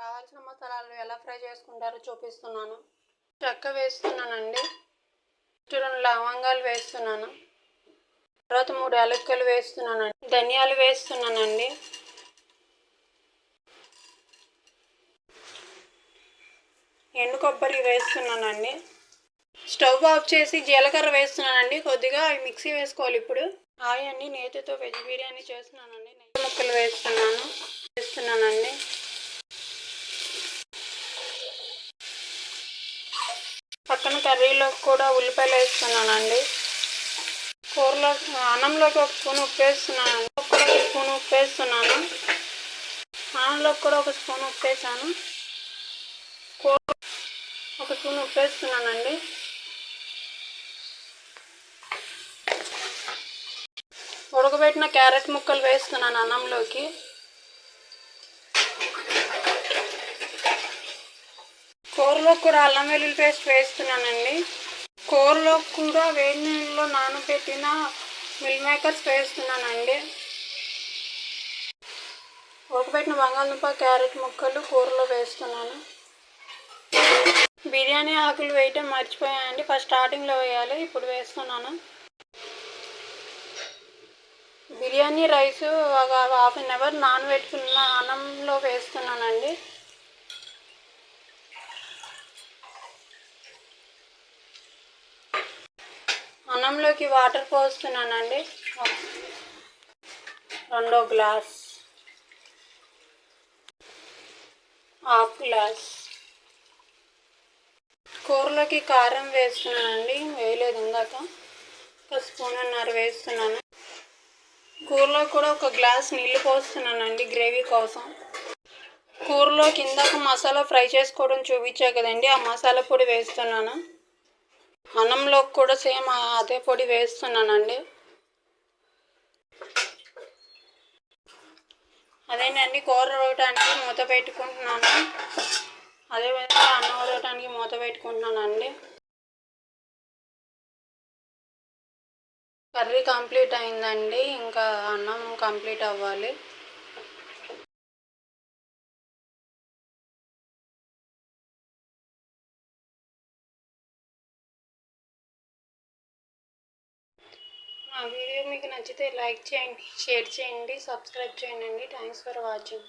కావాల్సిన మసాలాలు ఎలా ఫ్రై చేసుకుంటారో చూపిస్తున్నాను. చెక్క వేస్తున్నానండి, 2 లవంగాలు వేస్తున్నాను, తర్వాత 3 యాలక్కలు వేస్తున్నానండి, ధనియాలు వేస్తున్నానండి, ఎండు కొబ్బరి వేస్తున్నానండి. స్టవ్ ఆఫ్ చేసి జీలకర్ర వేస్తున్నానండి. కొద్దిగా మిక్సీ వేసుకోవాలి. ఇప్పుడు హాయ్ అండి, నేతితో వెజ్ బిర్యానీ చేస్తున్నానండి. నెయ్యి ముక్కలు వేస్తున్నానండి. పక్కన కర్రీలో కూడా ఉల్లిపాయలు వేస్తున్నానండి. కూరలో అన్నంలోకి 1 స్పూన్ ఉప్పు వేస్తున్నానండి. కూడా 1 స్పూన్ ఉప్పు వేస్తున్నాను. అన్నంలోకి కూడా 1 స్పూన్ ఉప్పు వేసాను. 1 స్పూన్ ఉప్పు వేస్తున్నానండి. ఉడకబెట్టిన క్యారెట్ ముక్కలు వేస్తున్నాను అన్నంలోకి. కూరలో కూడా అల్లం వెల్లుల్లి పేస్ట్ వేస్తున్నానండి. కూరలో కూడా వేడి నీళ్ళలో నానబెట్టిన మిల్ మేకర్స్ వేస్తున్నానండి. ఉడకబెట్టిన బంగాళదుంప క్యారెట్ ముక్కలు కూరలో వేస్తున్నాను. బిర్యానీ ఆకులు వేయటం మర్చిపోయానండి. ఫస్ట్ స్టార్టింగ్లో వేయాలి, ఇప్పుడు వేస్తున్నాను. బిర్యానీ రైస్ ఒక ½ an hour నానబెట్టుకున్న అన్నంలో వేస్తున్నానండి. అన్నంలోకి వాటర్ పోస్తున్నానండి. 2 గ్లాస్, 1/2 గ్లాస్. కూరలోకి కారం వేస్తున్నానండి, వేయలేదు ఇందాక, 1 స్పూన్ వేస్తున్నాను. కూరలో కూడా 1 గ్లాస్ నీళ్ళు పోస్తున్నానండి గ్రేవీ కోసం. కూరలో కిందాక మసాలా ఫ్రై చేసుకోవడం చూపించా కదండి, ఆ మసాలా పొడి వేస్తున్నాను. అన్నంలో కూడా సేమ్ అదే పొడి వేస్తున్నానండి. అదేనండి, కూర ఉడకడానికి మూత పెట్టుకుంటున్నాను. అదేవిధంగా అన్నం ఉడకడానికి మూత పెట్టుకుంటున్నానండి. కర్రీ కంప్లీట్ అయిందండి, ఇంకా అన్నం కంప్లీట్ అవ్వాలి. నా వీడియో మీకు నచ్చితే లైక్ చేయండి, షేర్ చేయండి, సబ్స్క్రైబ్ చేయండి. Thanks for watching.